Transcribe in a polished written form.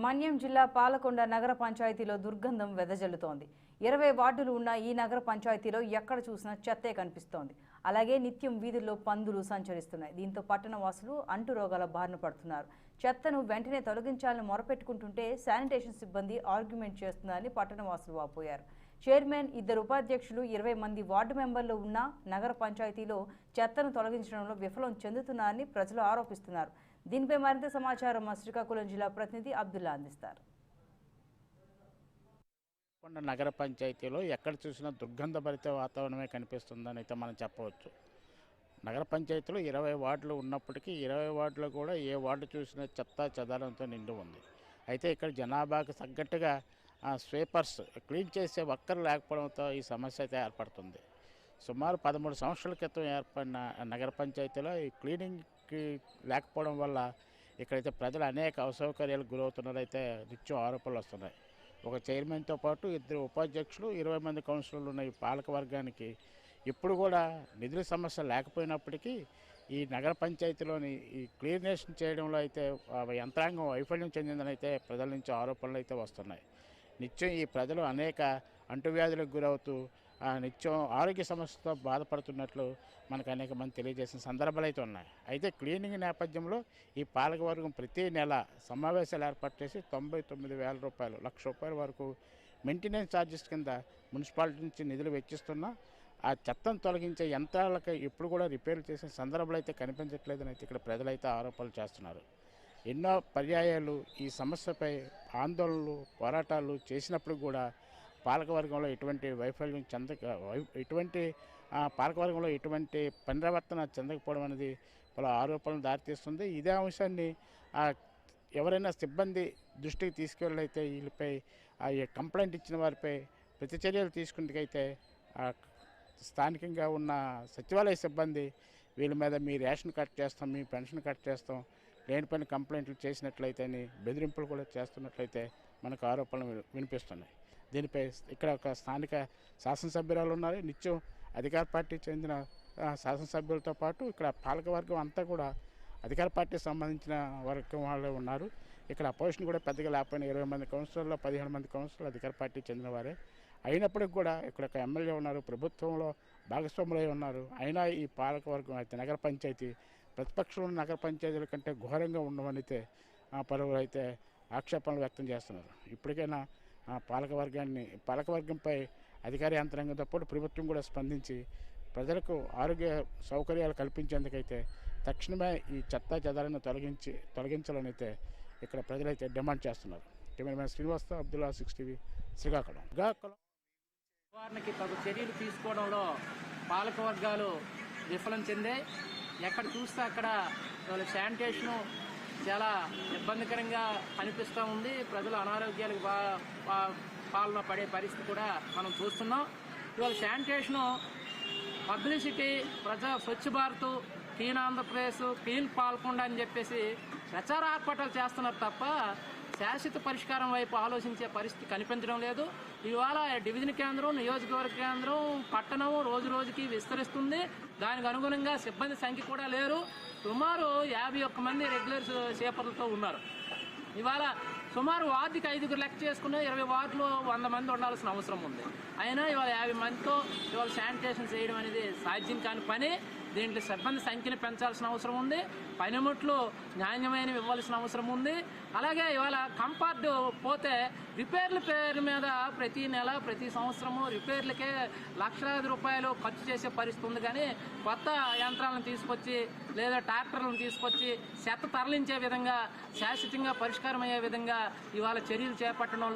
మన్యం జిల్లా పాలకొండ నగర పంచాయతీలో దుర్గంధం వెదజల్లుతోంది. 20 వార్డులు ఉన్న ఈ నగర పంచాయతీలో ఎక్కడ చూసినా చెత్తే కనిపిస్తోంది. అలాగే నిత్యం వీధుల్లో పందులు సంచరిస్తున్నాయి. దీంతో పట్టణ వాసులు అంటు రోగాల బారిన పడుతున్నారు. చెత్తను వెంటనే తొలగించాలని మొరపెట్టుకుంటుంటే శానిటేషన్ సిబ్బంది ఆర్గ్యుమెంట్ చేస్తున్నారని పట్టణ వాసులు వాపోయారు. చైర్మన్, 2 ఉపాధ్యక్షులు, 20 మంది వార్డు మెంబర్లు ఉన్న నగర పంచాయతీలో చెత్తను తొలగించడంలో విఫలం చెందుతున్నారని ప్రజలు ఆరోపిస్తున్నారు. దీనిపై మరింత సమాచారం మా శ్రీకాకుళం జిల్లా ప్రతినిధి అబ్దుల్లా అందిస్తారు. నగర పంచాయతీలో ఎక్కడ చూసినా దుర్గంధభరిత వాతావరణమే కనిపిస్తుందని అయితే మనం చెప్పవచ్చు. నగర పంచాయతీలో 20 వార్డులు ఉన్నప్పటికీ 20 వార్డులో కూడా ఏ వార్డు చూసినా చెత్త చెదారంతో నిండి ఉంది. అయితే ఇక్కడ జనాభాకు తగ్గట్టుగా స్వీపర్స్ క్లీన్ చేసే వర్కర్లు లేకపోవడంతో ఈ సమస్య అయితే ఏర్పడుతుంది. సుమారు 13 సంవత్సరాల క్రితం ఏర్పడిన నగర పంచాయతీలో ఈ క్లీనింగ్కి లేకపోవడం వల్ల ఇక్కడైతే ప్రజలు అనేక అసౌకర్యాలకు గురవుతున్నారైతే నిత్యం ఆరోపణలు వస్తున్నాయి. ఒక చైర్మన్తో పాటు 2 ఉపాధ్యక్షులు, 20 మంది కౌన్సిలర్లు ఉన్న ఈ పాలక వర్గానికి ఇప్పుడు కూడా నిధుల సమస్య లేకపోయినప్పటికీ ఈ నగర పంచాయతీలోని ఈ క్లీనేషన్ చేయడంలో అయితే యంత్రాంగం వైఫల్యం చెందిందని అయితే ప్రజల నుంచి ఆరోపణలు అయితే వస్తున్నాయి. నిత్యం ఈ ప్రజలు అనేక అంటువ్యాధులకు గురవుతూ నిత్యం ఆరోగ్య సమస్యతో బాధపడుతున్నట్లు మనకు అనేక మంది తెలియజేసిన సందర్భాలు అయితే ఉన్నాయి. అయితే క్లీనింగ్ నేపథ్యంలో ఈ పాలకవర్గం ప్రతి నెల సమావేశాలు ఏర్పాటు చేసి 99,000 రూపాయలు, ₹1,00,000 వరకు మెయింటెనెన్స్ ఛార్జెస్ కింద మున్సిపాలిటీ నుంచి నిధులు వెచ్చిస్తున్నా ఆ చెత్తను తొలగించే యంత్రాలకు ఇప్పుడు కూడా రిపేర్లు చేసిన సందర్భాలు అయితే కనిపించట్లేదని అయితే ఇక్కడ ప్రజలైతే ఆరోపణలు చేస్తున్నారు. ఎన్నో పర్యాయాలు ఈ సమస్యపై ఆందోళనలు, పోరాటాలు చేసినప్పుడు కూడా పాలకవర్గంలో ఎటువంటి వైఫల్యం పాలకవర్గంలో ఎటువంటి పునరావర్తన చెందకపోవడం అనేది పలు ఆరోపణలు దారితీస్తుంది. ఇదే అంశాన్ని ఎవరైనా సిబ్బంది దృష్టికి తీసుకెళ్ళైతే వీళ్ళపై కంప్లైంట్ ఇచ్చిన వారిపై ప్రతి చర్యలు తీసుకుంటే స్థానికంగా ఉన్న సచివాలయ సిబ్బంది వీళ్ళ మీద మీ రేషన్ కట్ చేస్తాం, మీ పెన్షన్ కట్ చేస్తాం, లేని పని కంప్లైంట్లు చేసినట్లయితే బెదిరింపులు కూడా చేస్తున్నట్లయితే మనకు ఆరోపణలు వినిపిస్తున్నాయి. దీనిపై ఇక్కడ ఒక స్థానిక శాసనసభ్యురాలు ఉన్నారు. నిత్యం అధికార పార్టీకి చెందిన శాసనసభ్యులతో పాటు ఇక్కడ పాలకవర్గం అంతా కూడా అధికార పార్టీకి సంబంధించిన వర్గం వాళ్ళే ఉన్నారు. ఇక్కడ అపోజిషన్ కూడా పెద్దగా లేకపోయినా 20 మంది కౌన్సిలర్లో 15 మంది కౌన్సిలర్లు అధికార పార్టీకి చెందిన వారే. అయినప్పటికీ కూడా ఇక్కడ ఒక ఎమ్మెల్యే ఉన్నారు, ప్రభుత్వంలో భాగస్వాములై ఉన్నారు. అయినా ఈ పాలకవర్గం అయితే నగర పంచాయతీ ప్రతిపక్షంలో నగర పంచాయతీల కంటే ఘోరంగా ఉండవనైతే పలువురు అయితే ఆక్షేపణలు వ్యక్తం చేస్తున్నారు. ఇప్పటికైనా పాలకవర్గంపై అధికార యంత్రాంగంతో పాటు ప్రభుత్వం కూడా స్పందించి ప్రజలకు ఆరోగ్య సౌకర్యాలు కల్పించేందుకైతే తక్షణమే ఈ చెత్త చెదారాన్ని తొలగించాలని అయితే ఇక్కడ ప్రజలైతే డిమాండ్ చేస్తున్నారు. కెమెరామెన్ శ్రీనివాస్తో అబ్దుల్లా, 6 టీవీ, శ్రీకాకుళం. నివారణకి తగు చర్యలు తీసుకోవడంలో పాలక వర్గాలు విఫలం చెందే. ఎక్కడ చూస్తే అక్కడ వాళ్ళ శానిటేషను చాలా ఇబ్బందికరంగా కనిపిస్తూ ఉంది. ప్రజలు అనారోగ్యాలకు పాలన పడే పరిస్థితి కూడా మనం చూస్తున్నాం. ఇవాళ sanitation, publicity, Swachh Bharat, clean Andhra Pradesh, clean Palakonda అని చెప్పేసి ప్రచార ఆర్పాటాలు చేస్తున్నారు తప్ప శాశ్వత పరిష్కారం వైపు ఆలోచించే పరిస్థితి కనిపించడం లేదు. ఇవాళ డివిజన్ కేంద్రం, నియోజకవర్గ కేంద్రం, పట్టణం రోజు రోజుకి విస్తరిస్తుంది. దానికి అనుగుణంగా సిబ్బంది సంఖ్య కూడా లేరు. సుమారు 51 మంది రెగ్యులర్ సేపర్లతో ఉన్నారు. ఇవాళ సుమారు వార్డుకి 5 లెక్క చేసుకున్న 20 వార్డులో 100 మంది ఉండాల్సిన అవసరం ఉంది. అయినా ఇవాళ 50 మందితో ఇవాళ శానిటేషన్ చేయడం అనేది సాధ్యం కాని పని. దీంట్లో సిబ్బంది సంఖ్యను పెంచాల్సిన అవసరం ఉంది. పనిముట్లు నాణ్యమైనవి ఇవ్వాల్సిన అవసరం ఉంది. అలాగే ఇవాళ కంపార్ట్ పోతే రిపేర్ల పేరు మీద ప్రతి నెల, ప్రతి సంవత్సరము రిపేర్లకే ₹1,00,000 ఖర్చు చేసే పరిస్థితి ఉంది. కానీ కొత్త యంత్రాలను తీసుకొచ్చి లేదా ట్రాక్టర్లను తీసుకొచ్చి చెత్త తరలించే విధంగా, శాశ్వతంగా పరిష్కారం అయ్యే విధంగా ఇవాళ చర్యలు చేపట్టడం